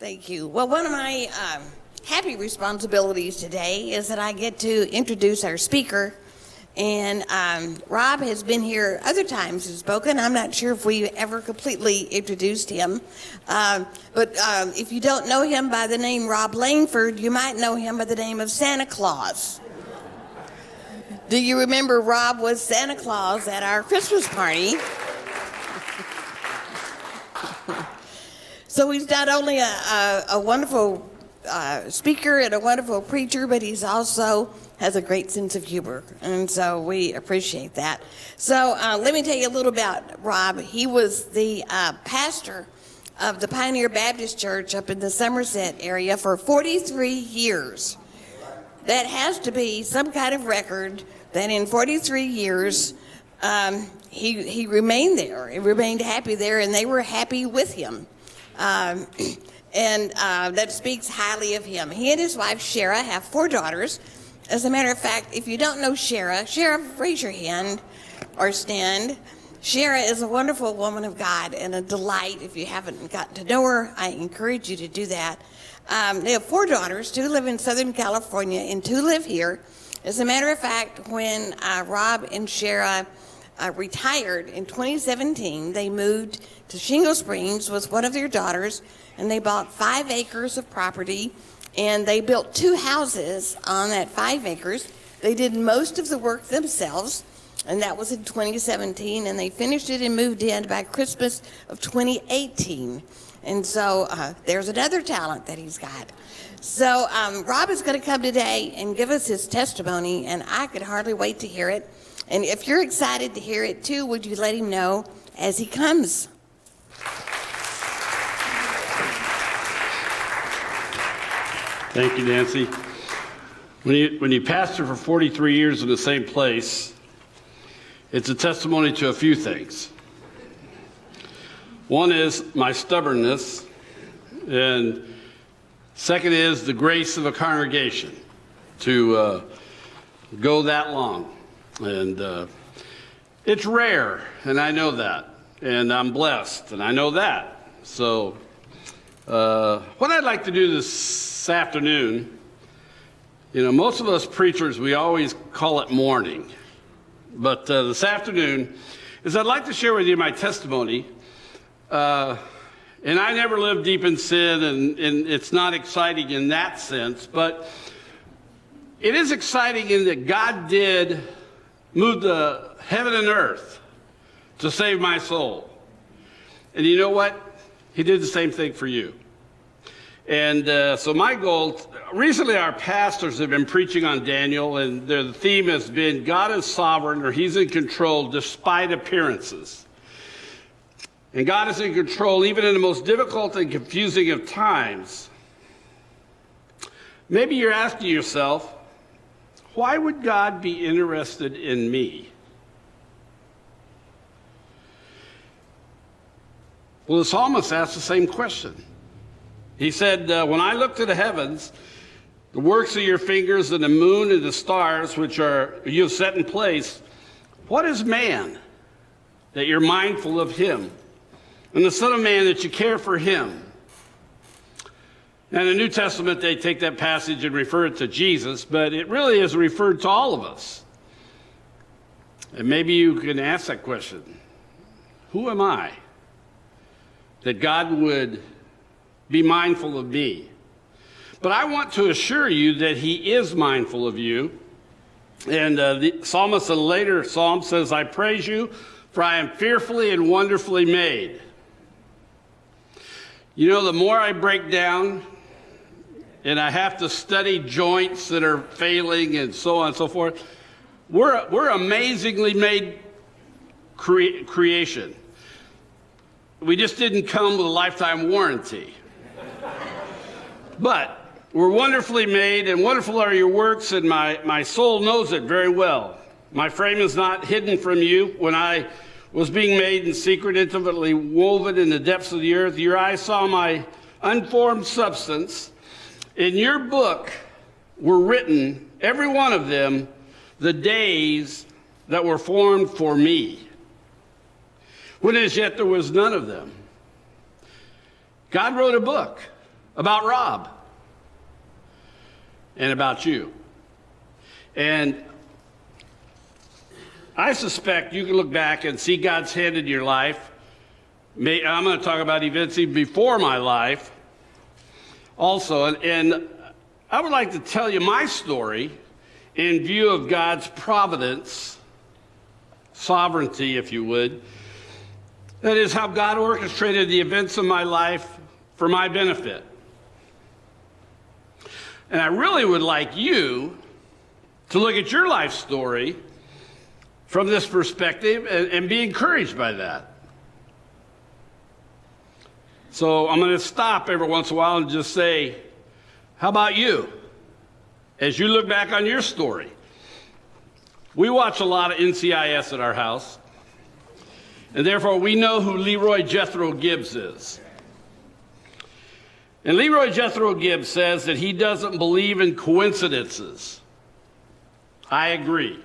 Thank you. Well, one of my happy responsibilities today is that I get to introduce our speaker. And Rob has been here other times and spoken. I'm not sure if we ever completely introduced him. But if you don't know him by the name Rob Langford, you might know him by the name of Santa Claus. Do you remember Rob was Santa Claus at our Christmas party? So he's not only a wonderful speaker and a wonderful preacher, but he's also has a great sense of humor, and so we appreciate that. So let me tell you a little about Rob. He was the pastor of the Pioneer Baptist Church up in the Somerset area for 43 years. That has to be some kind of record that in 43 years he remained there. He remained happy there, and they were happy with him. And that speaks highly of him. He and his wife, Shara, have 4 daughters. As a matter of fact, if you don't know Shara, raise your hand or stand. Shara is a wonderful woman of God and a delight. If you haven't gotten to know her, I encourage you to do that. They have 4 daughters. 2 live in Southern California and 2 live here. As a matter of fact, when Rob and Shara retired in 2017, they moved to Shingle Springs with one of their daughters, and they bought 5 acres of property, and they built 2 houses on that 5 acres. They did most of the work themselves, and that was in 2017, and they finished it and moved in by Christmas of 2018. And so there's another talent that he's got. So Rob is going to come today and give us his testimony, and I could hardly wait to hear it. And if you're excited to hear it too, would you let him know as he comes? Thank you, Nancy. When you pastor for 43 years in the same place, it's a testimony to a few things. One is my stubbornness, and second is the grace of a congregation to go that long. And it's rare, and I know that, and I'm blessed, and I know that. So what I'd like to do this afternoon, most of us preachers, we always call it morning, but this afternoon is I'd like to share with you my testimony. And I never lived deep in sin, and it's not exciting in that sense, but it is exciting in that God did move the heaven and earth to save my soul. And you know what? He did the same thing for you. And so my goal, recently our pastors have been preaching on Daniel, and the theme has been God is sovereign, or he's in control despite appearances. And God is in control even in the most difficult and confusing of times. Maybe you're asking yourself, why would God be interested in me? Well, the psalmist asked the same question. He said, when I look to the heavens, the works of your fingers and the moon and the stars, which you have set in place, what is man that you're mindful of him? And the Son of Man that you care for him? Now, in the New Testament, they take that passage and refer it to Jesus, but it really is referred to all of us. And maybe you can ask that question. Who am I that God would be mindful of me? But I want to assure you that he is mindful of you. And the psalmist in a later psalm says, I praise you, for I am fearfully and wonderfully made. The more I break down, and I have to study joints that are failing and so on and so forth, we're amazingly made creation. We just didn't come with a lifetime warranty. But we're wonderfully made, and wonderful are your works, and my soul knows it very well. My frame is not hidden from you. When I was being made in secret, intimately woven in the depths of the earth, your eyes saw my unformed substance. In your book were written, every one of them, the days that were formed for me, when as yet there was none of them. God wrote a book about Rob and about you. And I suspect you can look back and see God's hand in your life. I'm going to talk about events even before my life also. And I would like to tell you my story in view of God's providence, sovereignty, if you would. That is how God orchestrated the events of my life for my benefit. And I really would like you to look at your life story from this perspective and be encouraged by that. So I'm going to stop every once in a while and just say, how about you? As you look back on your story. We watch a lot of NCIS at our house, and therefore we know who Leroy Jethro Gibbs is. And Leroy Jethro Gibbs says that he doesn't believe in coincidences. I agree.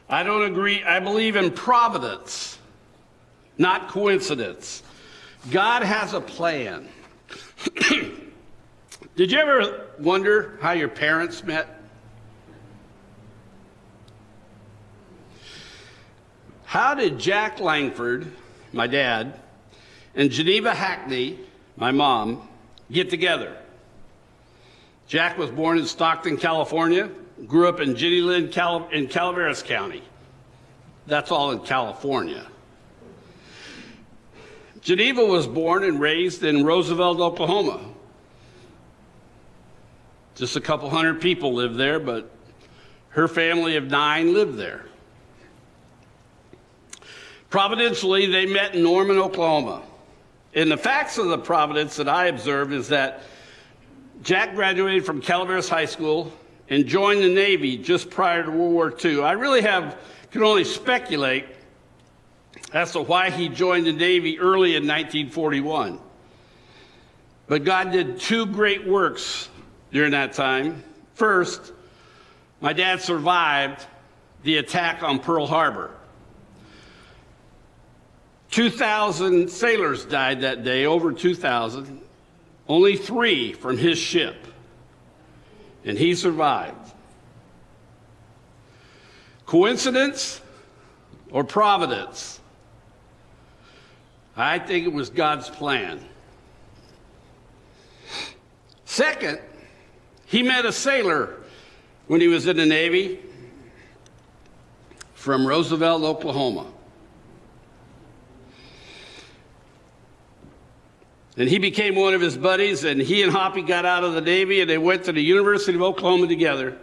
I don't agree. I believe in providence, not coincidence. God has a plan. Did you ever wonder how your parents met? How did Jack Langford, my dad, and Geneva Hackney, my mom, get together? Jack was born in Stockton, California, grew up in Jenny Lind in Calaveras County. That's all in California. Geneva was born and raised in Roosevelt, Oklahoma. Just a couple hundred people lived there, but her family of 9 lived there. Providentially, they met in Norman, Oklahoma. And the facts of the providence that I observed is that Jack graduated from Calaveras High School and joined the Navy just prior to World War II. I really can only speculate as to why he joined the Navy early in 1941. But God did 2 great works during that time. First, my dad survived the attack on Pearl Harbor. 2,000 sailors died that day, over 2,000, only 3 from his ship, and he survived. Coincidence or providence? I think it was God's plan. Second, he met a sailor when he was in the Navy from Roosevelt, Oklahoma. And he became one of his buddies, and he and Hoppy got out of the Navy, and they went to the University of Oklahoma together.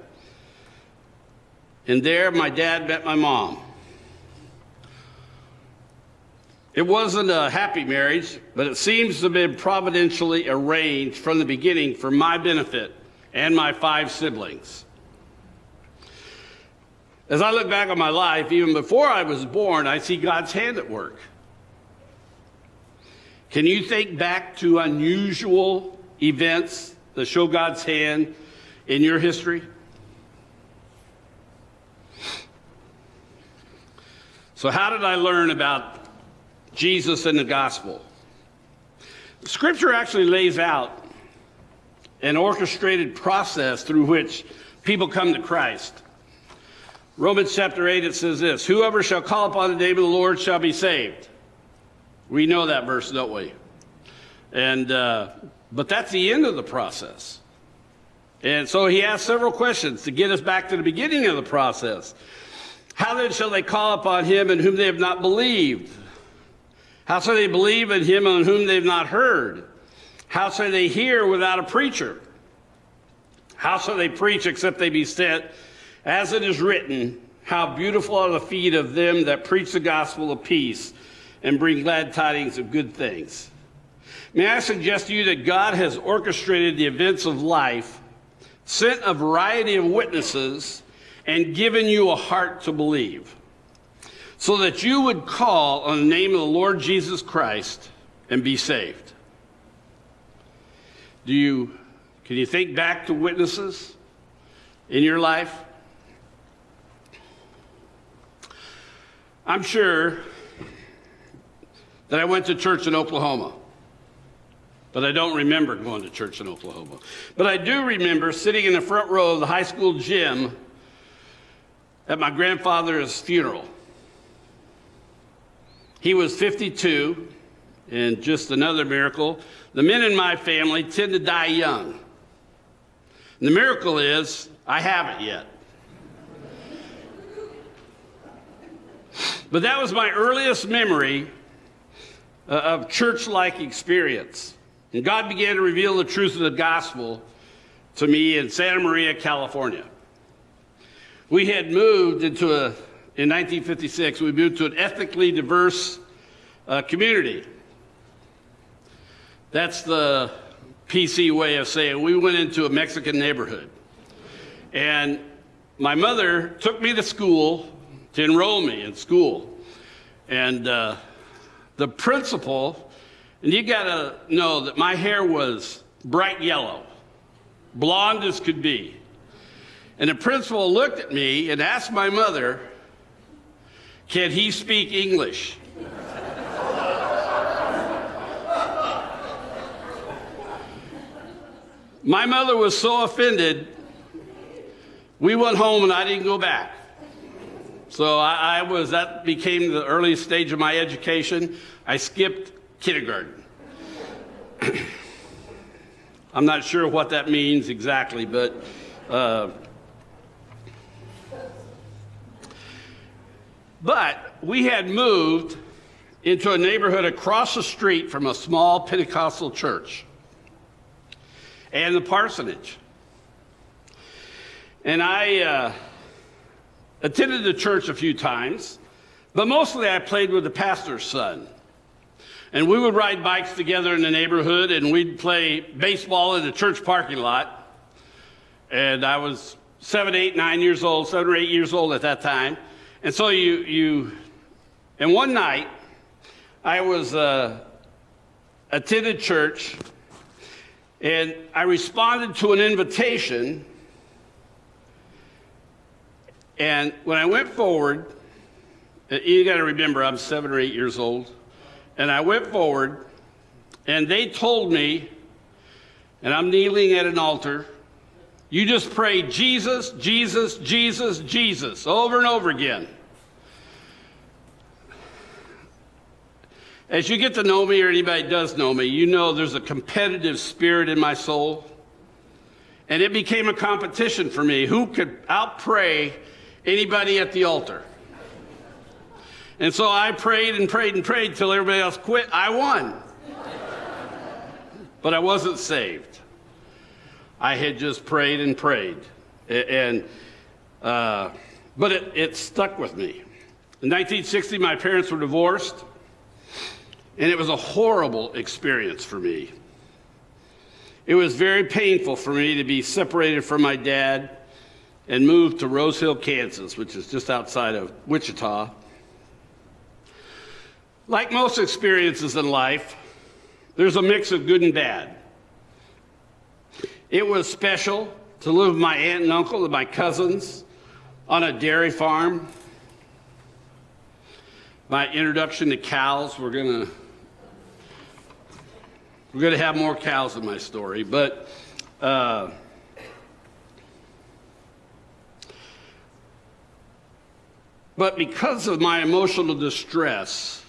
And there, my dad met my mom. It wasn't a happy marriage, but it seems to have been providentially arranged from the beginning for my benefit and my 5 siblings. As I look back on my life, even before I was born, I see God's hand at work. Can you think back to unusual events that show God's hand in your history? So how did I learn about Jesus and the gospel? Scripture actually lays out an orchestrated process through which people come to Christ. Romans chapter 8, it says this: whoever shall call upon the name of the Lord shall be saved. We know that verse, don't we? And but that's the end of the process. And so he asked several questions to get us back to the beginning of the process. How then shall they call upon him in whom they have not believed? How shall they believe in him on whom they have not heard? How shall they hear without a preacher? How shall they preach except they be sent? As it is written, how beautiful are the feet of them that preach the gospel of peace and bring glad tidings of good things. May I suggest to you that God has orchestrated the events of life, sent a variety of witnesses, and given you a heart to believe, so that you would call on the name of the Lord Jesus Christ and be saved. Can you think back to witnesses in your life? I'm sure that I went to church in Oklahoma. but I don't remember going to church in Oklahoma. But I do remember sitting in the front row of the high school gym at my grandfather's funeral. He was 52, and just another miracle. The men in my family tend to die young. And the miracle is, I haven't yet. But that was my earliest memory of church-like experience. And God began to reveal the truth of the gospel to me in Santa Maria, California. We had moved in 1956, we moved to an ethnically diverse community. That's the PC way of saying we went into a Mexican neighborhood. And my mother took me to school to enroll me in school. And the principal, and you gotta know that my hair was bright yellow, blonde as could be. And the principal looked at me and asked my mother, "Can he speak English?" My mother was so offended, we went home and I didn't go back. So that became the earliest stage of my education. I skipped kindergarten. I'm not sure what that means exactly, but we had moved into a neighborhood across the street from a small Pentecostal church and the parsonage. And I attended the church a few times, but mostly I played with the pastor's son. And we would ride bikes together in the neighborhood, and we'd play baseball in the church parking lot. And I was 7 or 8 years old at that time. And so and one night, I was attended church, and I responded to an invitation. And when I went forward, you got to remember I'm 7 or 8 years old, and I went forward, and they told me, and I'm kneeling at an altar, you just pray Jesus, Jesus, Jesus, Jesus over and over again. As you get to know me, or anybody does know me, you know there's a competitive spirit in my soul. And it became a competition for me. Who could outpray anybody at the altar? And so I prayed and prayed and prayed till everybody else quit. I won. But I wasn't saved. I had just prayed and prayed. But it stuck with me. In 1960, my parents were divorced. And it was a horrible experience for me. It was very painful for me to be separated from my dad and moved to Rose Hill, Kansas, which is just outside of Wichita. Like most experiences in life, there's a mix of good and bad. It was special to live with my aunt and uncle and my cousins on a dairy farm. My introduction to cows, we're gonna have more cows in my story, but because of my emotional distress,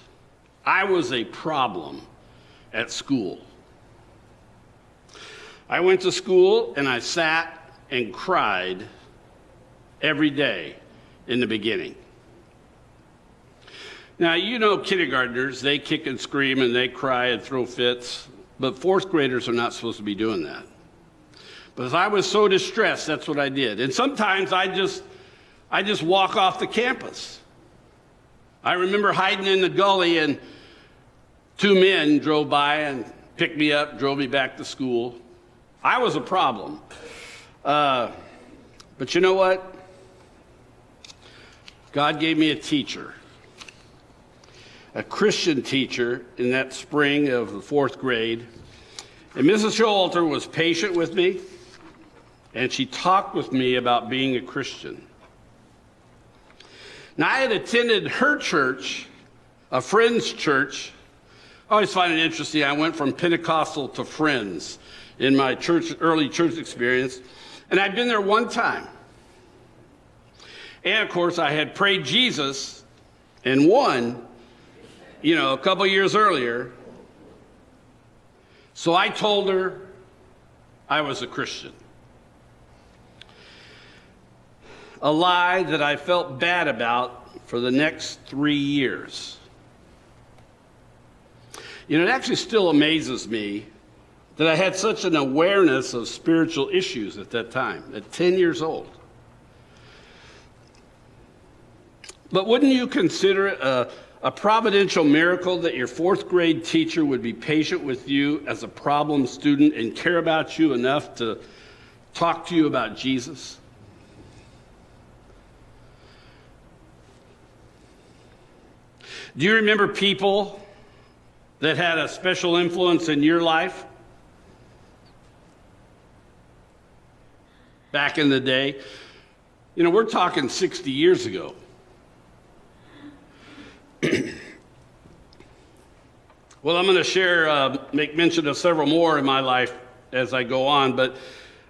I was a problem at school. I went to school and I sat and cried every day in the beginning. Now, you know kindergartners, they kick and scream and they cry and throw fits, but fourth graders are not supposed to be doing that. But as I was so distressed, that's what I did. And sometimes I just walk off the campus. I remember hiding in the gully and 2 men drove by and picked me up, drove me back to school. I was a problem. But you know what? God gave me a teacher, a Christian teacher in that spring of the 4th grade. And Mrs. Showalter was patient with me, and she talked with me about being a Christian. Now, I had attended her church, a friend's church, I always find it interesting. I went from Pentecostal to Friends in my early church experience, and I'd been there one time. And of course, I had prayed Jesus and won, a couple years earlier. So I told her I was a Christian. A lie that I felt bad about for the next 3 years. It actually still amazes me that I had such an awareness of spiritual issues at that time, at 10 years old. But wouldn't you consider it a providential miracle that your fourth grade teacher would be patient with you as a problem student and care about you enough to talk to you about Jesus? Do you remember people that had a special influence in your life back in the day? We're talking 60 years ago. Well, I'm going to make mention of several more in my life as I go on, but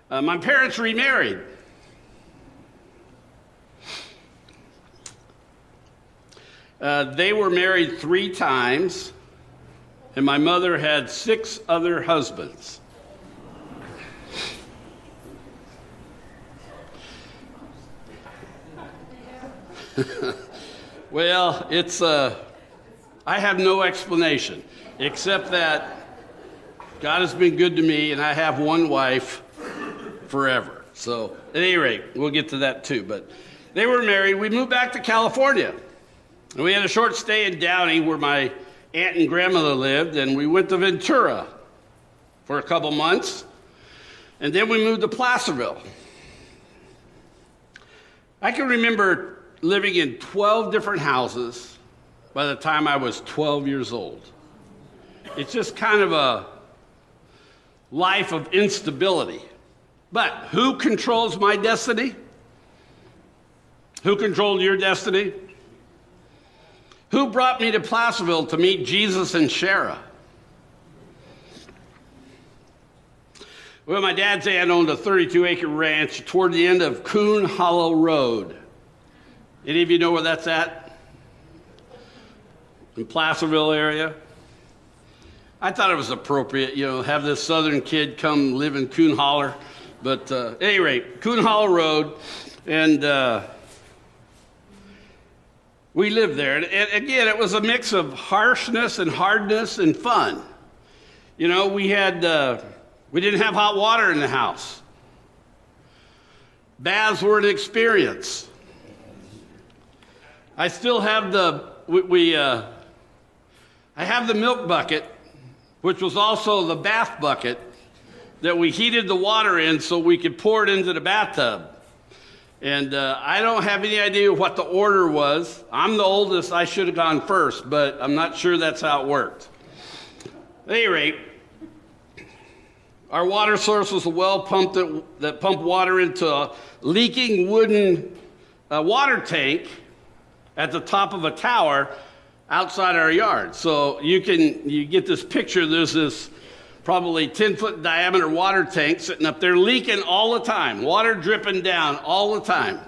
my parents remarried. They were married 3 times, and my mother had 6 other husbands. Well, I have no explanation, except that God has been good to me, and I have one wife forever. So, at any rate, we'll get to that too. But they were married. We moved back to California. And we had a short stay in Downey where my aunt and grandmother lived, and we went to Ventura for a couple months. And then we moved to Placerville. I can remember living in 12 different houses by the time I was 12 years old. It's just kind of a life of instability. But who controls my destiny? Who controlled your destiny? Who brought me to Placerville to meet Jesus and Shara? Well, my dad's aunt owned a 32-acre ranch toward the end of Coon Hollow Road. Any of you know where that's at? In Placerville area? I thought it was appropriate, have this southern kid come live in Coon Holler. But at any rate, Coon Hollow Road, and we lived there. And again, it was a mix of harshness and hardness and fun. We didn't have hot water in the house. Baths were an experience. I still have I have the milk bucket, which was also the bath bucket that we heated the water in so we could pour it into the bathtub. And I don't have any idea what the order was. I'm the oldest. I should have gone first, but I'm not sure that's how it worked. At any rate, our water source was a well pump that pumped water into a leaking wooden water tank at the top of a tower outside our yard. So you get this picture. There's this probably 10-foot diameter water tank sitting up there leaking all the time, water dripping down all the time.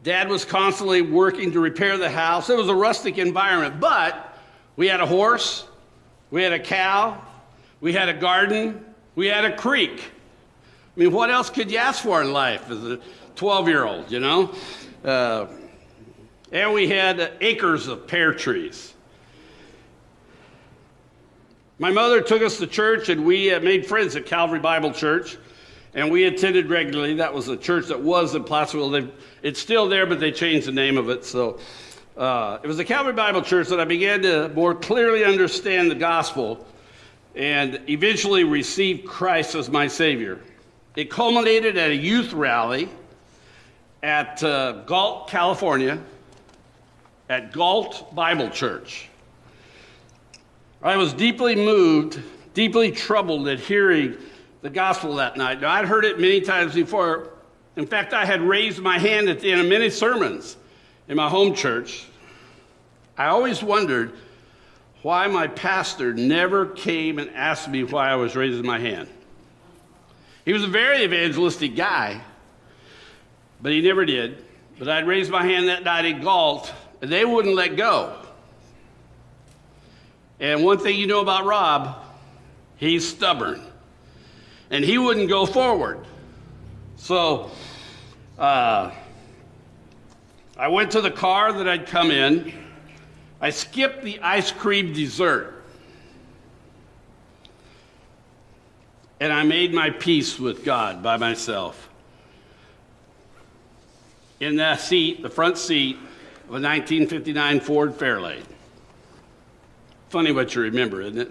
Dad was constantly working to repair the house. It was a rustic environment, but we had a horse, we had a cow, we had a garden, we had a creek. I mean, what else could you ask for in life as a 12-year-old, and we had acres of pear trees. My mother took us to church, and we made friends at Calvary Bible Church, and we attended regularly. That was a church that was in Placerville. It's still there, but they changed the name of it. So it was the Calvary Bible Church that I began to more clearly understand the gospel and eventually receive Christ as my Savior. It culminated at a youth rally at Galt, California, at Galt Bible Church. I was deeply moved, deeply troubled at hearing the gospel that night. Now, I'd heard it many times before. In fact, I had raised my hand at the end of many sermons in my home church. I always wondered why my pastor never came and asked me why I was raising my hand. He was a very evangelistic guy, but he never did. But I'd raised my hand that night in Galt, and they wouldn't let go. And one thing you know about Rob, he's stubborn. And he wouldn't go forward. So I went to the car that I'd come in. I skipped the ice cream dessert. And I made my peace with God by myself. In that seat, the front seat of a 1959 Ford Fairlane. Funny what you remember, isn't it?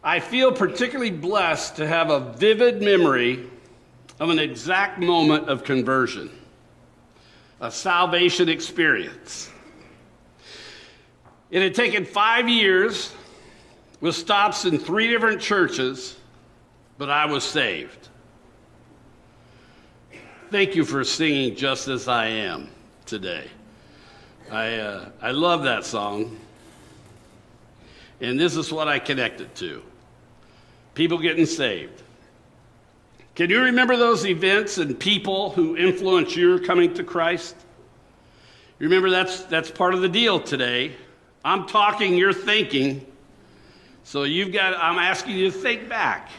I feel particularly blessed to have a vivid memory of an exact moment of conversion, a salvation experience. It had taken 5 years with stops in 3 different churches, but I was saved. Thank you for singing Just As I Am today. I love that song. And this is what I connected to. People getting saved. Can you remember those events and people who influenced your coming to Christ? You remember that's part of the deal today. I'm talking, you're thinking. So I'm asking you to think back.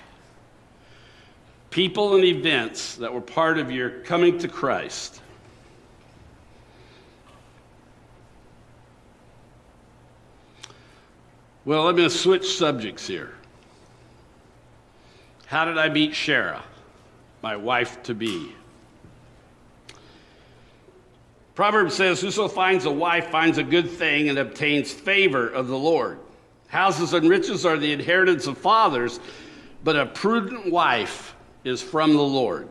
People and events that were part of your coming to Christ. Well, I'm going to switch subjects here. How did I meet Shara, my wife-to-be? Proverbs says, whoso finds a wife finds a good thing and obtains favor of the Lord. Houses and riches are the inheritance of fathers, but a prudent wife is from the Lord.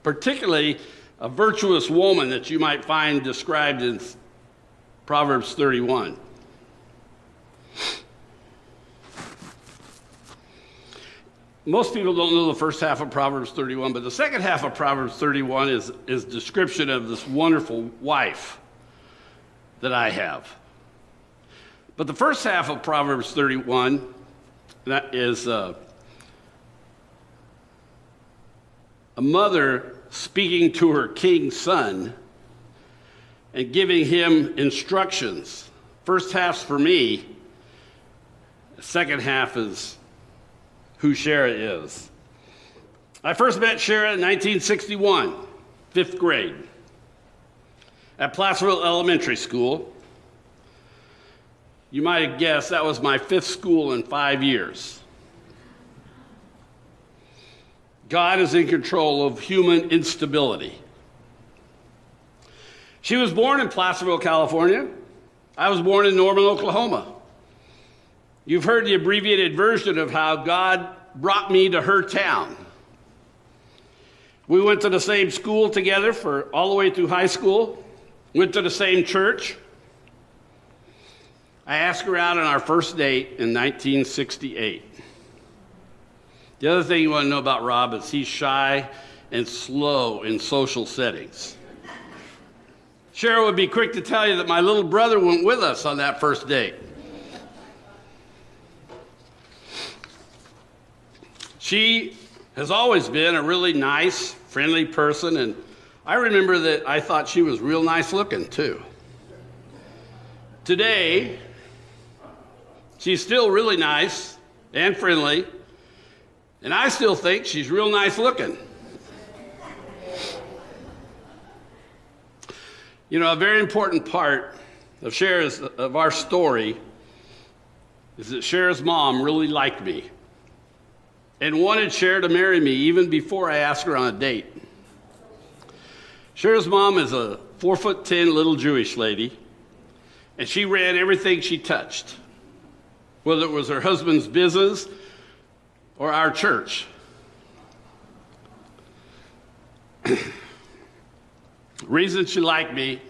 Particularly a virtuous woman that you might find described in Proverbs 31. Most people don't know the first half of Proverbs 31, but the second half of Proverbs 31 is description of this wonderful wife that I have. But the first half of Proverbs 31, that is a mother speaking to her king's son and giving him instructions. First half's for me. The second half is who Shara is. I first met Shara in 1961, 5th grade, at Placerville Elementary School. You might have guessed that was my 5th school in 5 years. God is in control of human instability. She was born in Placerville, California. I was born in Norman, Oklahoma. You've heard the abbreviated version of how God brought me to her town. We went to the same school together for all the way through high school, went to the same church. I asked her out on our first date in 1968. The other thing you want to know about Rob is he's shy and slow in social settings. Shara would be quick to tell you that my little brother went with us on that first date. She has always been a really nice, friendly person, and I remember that I thought she was real nice looking, too. Today, she's still really nice and friendly, and I still think she's real nice looking. You know, a very important part of our story is that Shara's mom really liked me and wanted Shara to marry me even before I asked her on a date. Shara's mom is a 4'10" little Jewish lady, and she ran everything she touched, whether it was her husband's business or our church. Reason she liked me,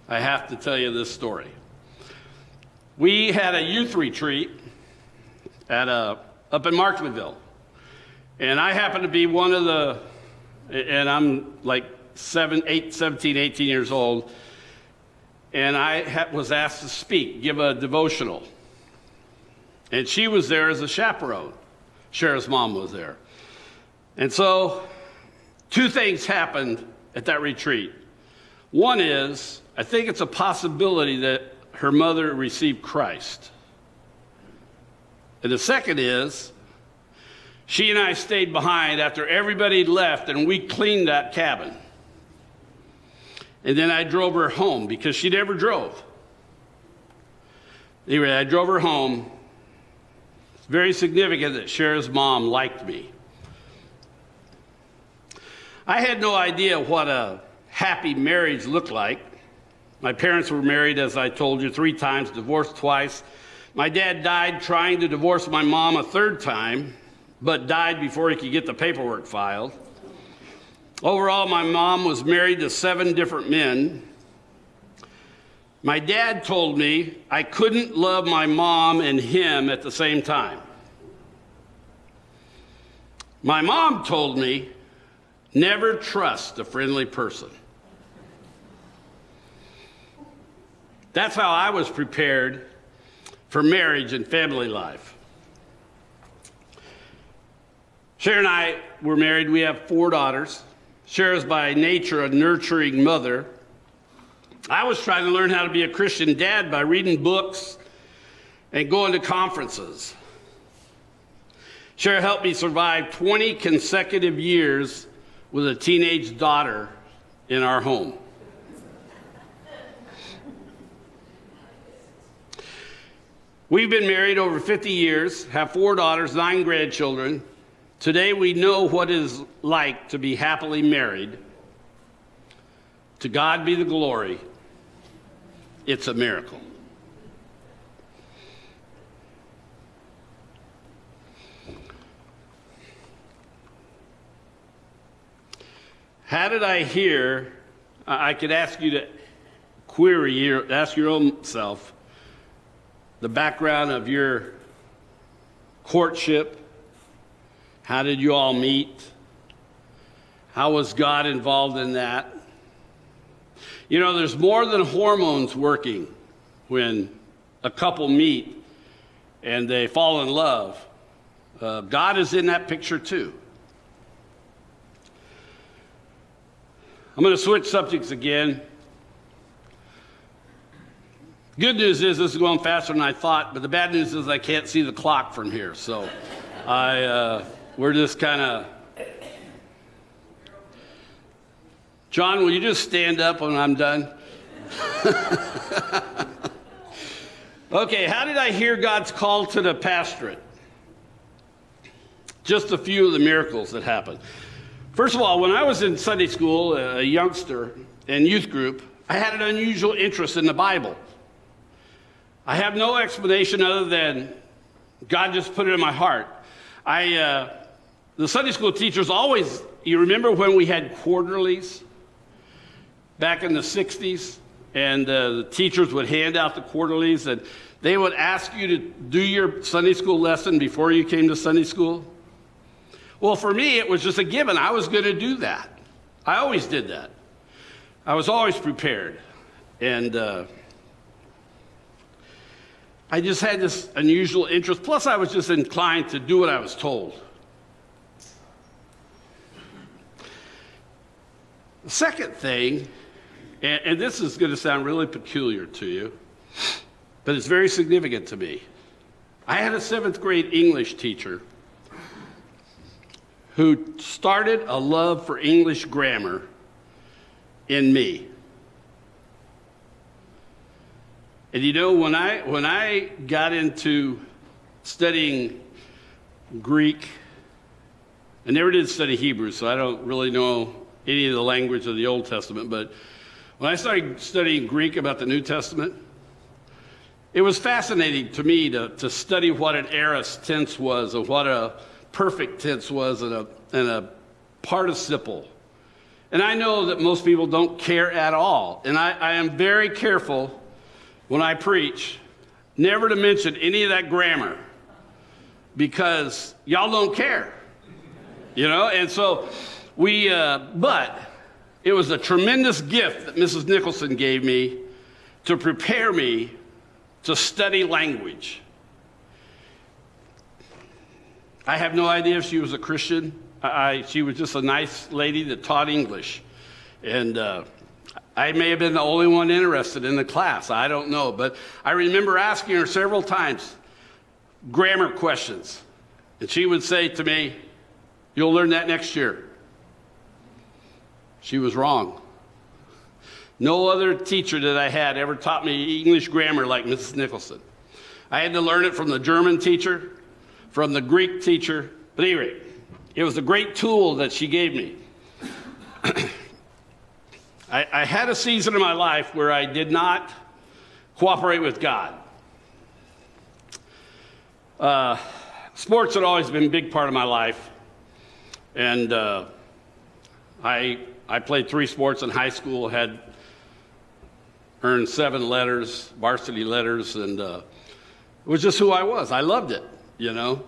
I have to tell you this story. We had a youth retreat up in Markletville. And I happened to be one of and I'm like 17, 18 years old. and I was asked to speak, give a devotional. And she was there as a chaperone. Shara's mom was there. And so 2 things happened at that retreat. One is, I think it's a possibility that her mother received Christ. And the second is, she and I stayed behind after everybody left, and we cleaned that cabin. And then I drove her home because she never drove. Anyway, I drove her home. It's very significant that Shara's mom liked me. I had no idea what a happy marriage looked like. My parents were married, as I told you, 3 times, divorced twice. My dad died trying to divorce my mom a 3rd time, but died before he could get the paperwork filed. Overall, my mom was married to 7 different men. My dad told me I couldn't love my mom and him at the same time. My mom told me, never trust a friendly person. That's how I was prepared for marriage and family life. Shara and I were married. We have 4 daughters. Shara's by nature a nurturing mother. I was trying to learn how to be a Christian dad by reading books and going to conferences. Shara helped me survive 20 consecutive years with a teenage daughter in our home. We've been married over 50 years, have 4 daughters, 9 grandchildren. Today we know what it is like to be happily married. To God be the glory. It's a miracle. How did I hear? I could ask you to ask your own self, the background of your courtship. How did you all meet? How was God involved in that? You know, there's more than hormones working when a couple meet and they fall in love. God is in that picture too. I'm going to switch subjects again. Good news is this is going faster than I thought, but the bad news is I can't see the clock from here. So we're just kind of... John, will you just stand up when I'm done? Okay, how did I hear God's call to the pastorate? Just a few of the miracles that happened. First of all, when I was in Sunday school, a youngster in youth group, I had an unusual interest in the Bible. I have no explanation other than God just put it in my heart. The Sunday school teachers always, you remember when we had quarterlies back in the 60s? And the teachers would hand out the quarterlies, and they would ask you to do your Sunday school lesson before you came to Sunday school. Well, for me, it was just a given. I was going to do that. I always did that. I was always prepared. And I just had this unusual interest. Plus, I was just inclined to do what I was told. The second thing, and this is going to sound really peculiar to you, but it's very significant to me. I had a 7th grade English teacher who started a love for English grammar in me. And you know, when I got into studying Greek, I never did study Hebrew, so I don't really know any of the language of the Old Testament, but when I started studying Greek about the New Testament, it was fascinating to me to study what an aorist tense was and what a perfect tense was and a participle. And I know that most people don't care at all. And I am very careful when I preach never to mention any of that grammar because y'all don't care. You know, and so but it was a tremendous gift that Mrs. Nicholson gave me to prepare me to study language. I have no idea if she was a Christian. She was just a nice lady that taught English. And I may have been the only one interested in the class. I don't know. But I remember asking her several times grammar questions. And she would say to me, "You'll learn that next year." She was wrong. No other teacher that I had ever taught me English grammar like Mrs. Nicholson. I had to learn it from the German teacher, from the Greek teacher. But anyway, it was a great tool that she gave me. I had a season in my life where I did not cooperate with God. Sports had always been a big part of my life. And I played 3 sports in high school, had earned 7 letters, varsity letters, and it was just who I was. I loved it, you know.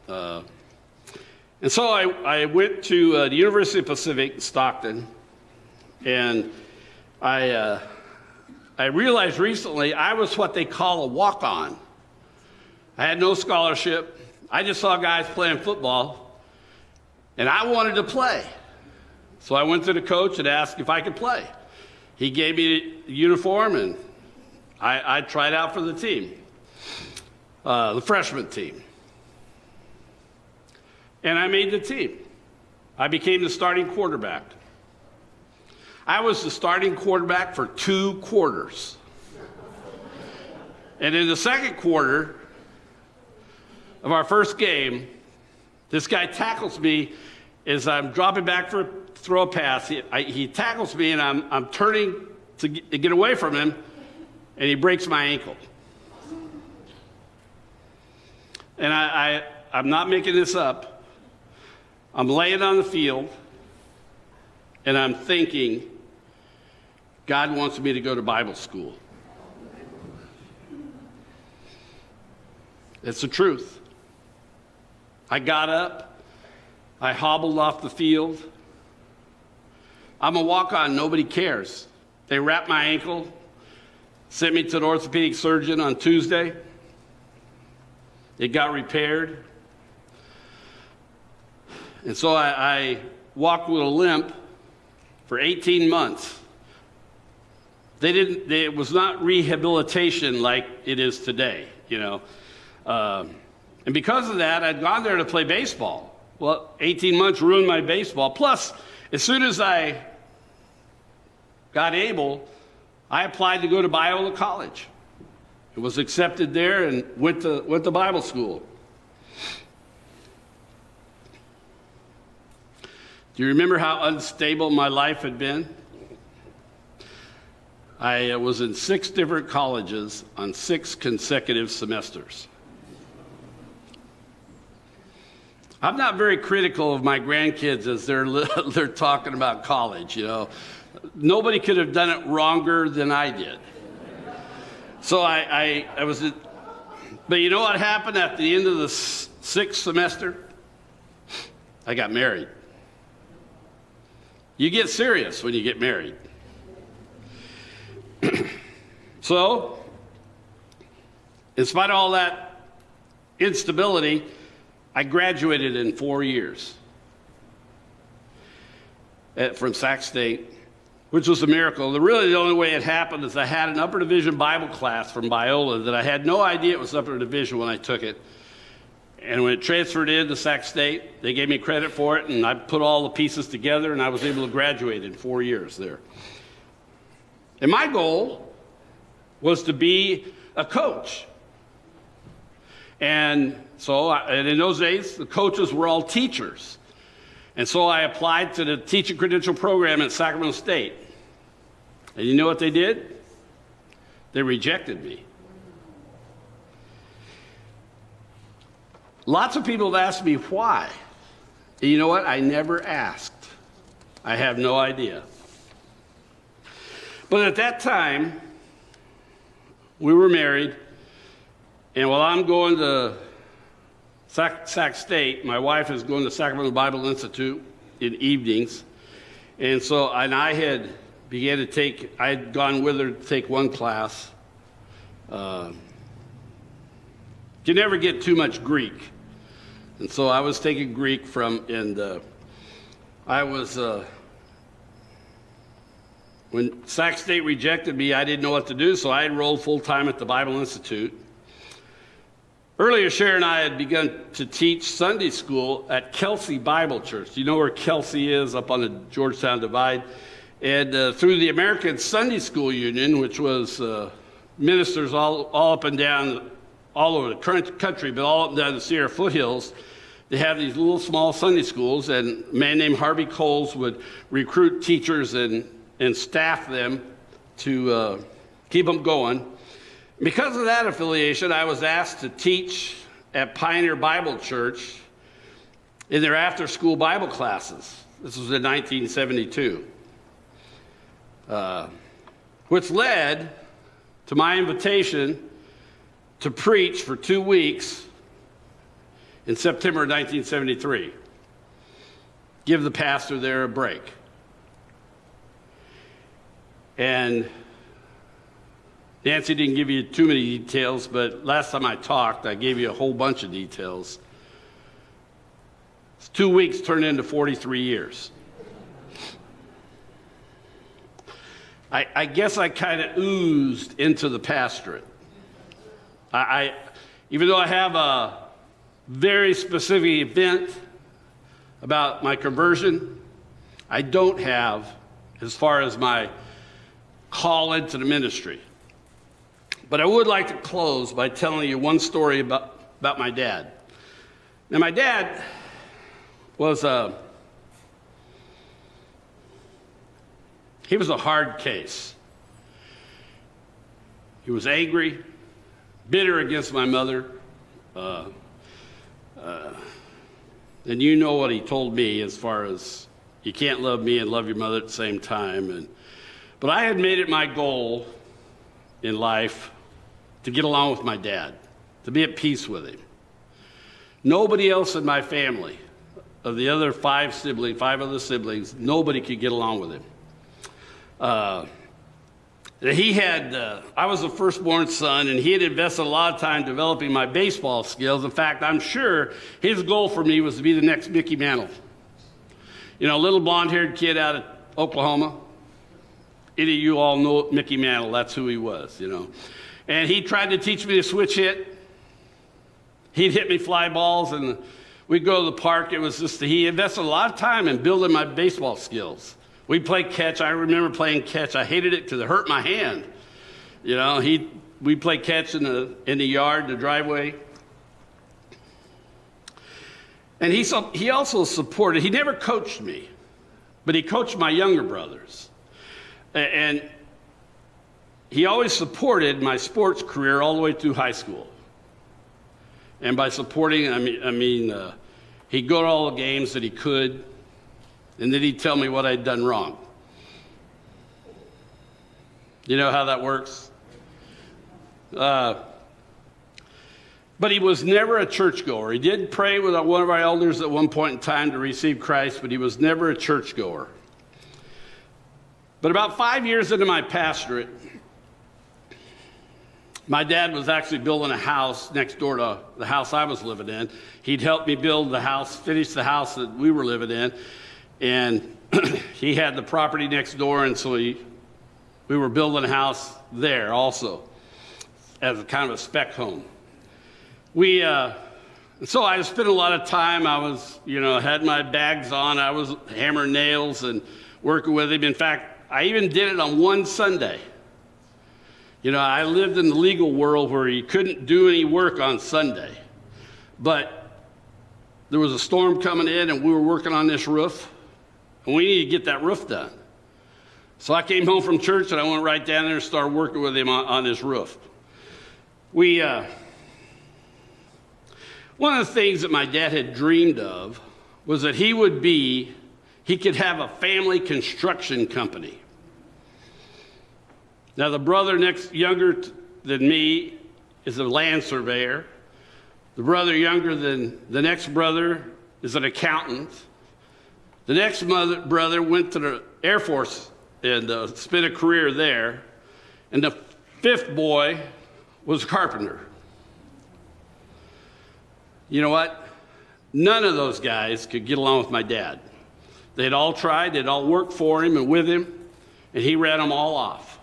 And so I went to the University of Pacific in Stockton, and I realized recently I was what they call a walk-on. I had no scholarship. I just saw guys playing football, and I wanted to play. So I went to the coach and asked if I could play. He gave me a uniform, and I tried out for the team, the freshman team. And I made the team. I became the starting quarterback. I was the starting quarterback for 2 quarters. And in the second quarter of our first game, this guy tackles me as I'm dropping back for throw a pass. He tackles me, and I'm turning to get away from him, and he breaks my ankle. And I'm not making this up. I'm laying on the field, and I'm thinking, God wants me to go to Bible school. It's the truth. I got up. I hobbled off the field. I'm a walk-on. Nobody cares. They wrapped my ankle, sent me to an orthopedic surgeon on Tuesday. It got repaired. And so I walked with a limp for 18 months. It was not rehabilitation like it is today, you know. And because of that, I'd gone there to play baseball. Well, 18 months ruined my baseball. Plus, as soon as I got able, I applied to go to Biola College. I was accepted there and went to Bible school. Do you remember how unstable my life had been? I was in 6 different colleges on 6 consecutive semesters. I'm not very critical of my grandkids as they're talking about college, you know. Nobody could have done it wronger than I did. So I was, but you know what happened at the end of the 6th semester? I got married. You get serious when you get married. So, in spite of all that instability, I graduated in 4 years from Sac State, which was a miracle. Really, the only way it happened is I had an upper division Bible class from Biola that I had no idea it was upper division when I took it. And when it transferred into Sac State, they gave me credit for it, and I put all the pieces together, and I was able to graduate in 4 years there. And my goal was to be a coach. And so, and in those days, the coaches were all teachers. And so I applied to the teaching credential program at Sacramento State. And you know what they did? They rejected me. Lots of people have asked me why. And you know what? I never asked. I have no idea. But at that time, we were married, and while I'm going to Sac State, my wife is going to Sacramento Bible Institute in evenings. And I had I had gone with her to take one class. You never get too much Greek. And so I was taking Greek when Sac State rejected me, I didn't know what to do, so I enrolled full-time at the Bible Institute. Earlier, Sharon and I had begun to teach Sunday school at Kelsey Bible Church. Do you know where Kelsey is, up on the Georgetown Divide? And through the American Sunday School Union, which was ministers all up and down, all over the country, but all up and down the Sierra foothills, they have these little small Sunday schools, and a man named Harvey Coles would recruit teachers and staff them to keep them going. Because of that affiliation, I was asked to teach at Pioneer Bible Church in their after-school Bible classes. This was in 1972, which led to my invitation to preach for 2 weeks in September 1973. Give the pastor there a break. And Nancy didn't give you too many details, but last time I talked, I gave you a whole bunch of details. 2 weeks turned into 43 years. I guess I kind of oozed into the pastorate. Even though I have a very specific event about my conversion, I don't have as far as my call into the ministry. But I would like to close by telling you one story about my dad. Now, my dad was he was a hard case. He was angry, bitter against my mother. And you know what he told me as far as you can't love me and love your mother at the same time. But I had made it my goal in life to get along with my dad, to be at peace with him. Nobody else in my family, of the other five other siblings, nobody could get along with him. I was the firstborn son, and he had invested a lot of time developing my baseball skills. In fact, I'm sure his goal for me was to be the next Mickey Mantle. You know, a little blonde-haired kid out of Oklahoma. Any of you all know Mickey Mantle, that's who he was, you know. And he tried to teach me to switch hit. He'd hit me fly balls, and we'd go to the park. It was just, he invested a lot of time in building my baseball skills. We'd play catch. I remember playing catch. I hated it because it hurt my hand. You know, we'd play catch in the yard, the driveway. And he also supported, he never coached me, but he coached my younger brothers. And he always supported my sports career all the way through high school. And by supporting, I mean he'd go to all the games that he could, and then he'd tell me what I'd done wrong. You know how that works? But he was never a churchgoer. He did pray with one of our elders at one point in time to receive Christ, but he was never a churchgoer. But about 5 years into my pastorate, my dad was actually building a house next door to the house I was living in. He'd helped me build the house, finish the house that we were living in, and he had the property next door, and so we were building a house there also as a kind of a spec home. So I spent a lot of time. I was, had my bags on. I was hammering nails and working with him. In fact, I even did it on one Sunday. I lived in the legal world where you couldn't do any work on Sunday. But there was a storm coming in, and we were working on this roof, and we needed to get that roof done. So I came home from church, and I went right down there and started working with him on this roof. One of the things that my dad had dreamed of was that he could have a family construction company. Now, the brother younger than me is a land surveyor. The brother younger than the next brother is an accountant. The next brother went to the Air Force and spent a career there. And the fifth boy was a carpenter. You know what? None of those guys could get along with my dad. They'd all tried, they'd all worked for him and with him, and he ran them all off.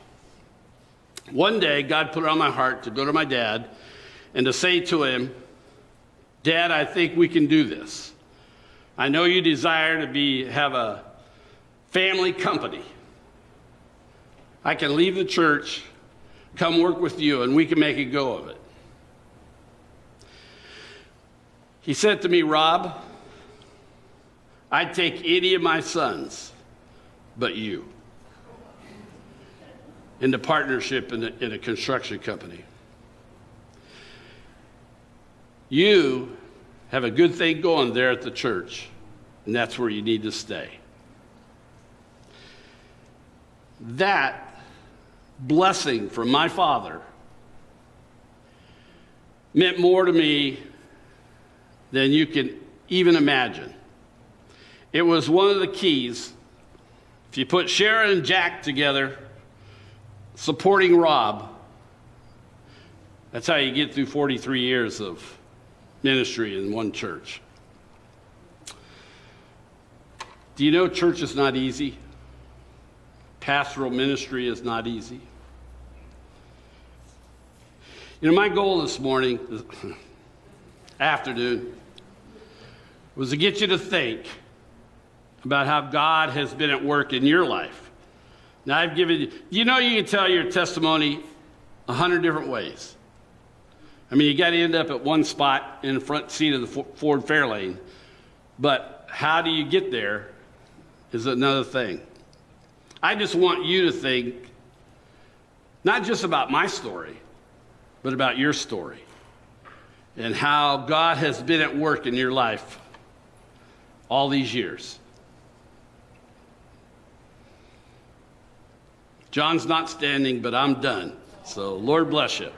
One day, God put it on my heart to go to my dad and to say to him, Dad, I think we can do this. I know you desire to have a family company. I can leave the church, come work with you, and we can make a go of it. He said to me, Rob, I'd take any of my sons but you into partnership in a construction company. You have a good thing going there at the church, and that's where you need to stay. That blessing from my father meant more to me than you can even imagine. It was one of the keys. If you put Sharon and Jack together, supporting Rob, that's how you get through 43 years of ministry in one church. Do you know church is not easy? Pastoral ministry is not easy. You know, my goal this afternoon, was to get you to think about how God has been at work in your life. Now, I've given you, you can tell your testimony 100 different ways. I mean, you got to end up at one spot in the front seat of the Ford Fairlane, but how do you get there is another thing. I just want you to think not just about my story, but about your story and how God has been at work in your life all these years. John's not standing, but I'm done. So Lord bless you.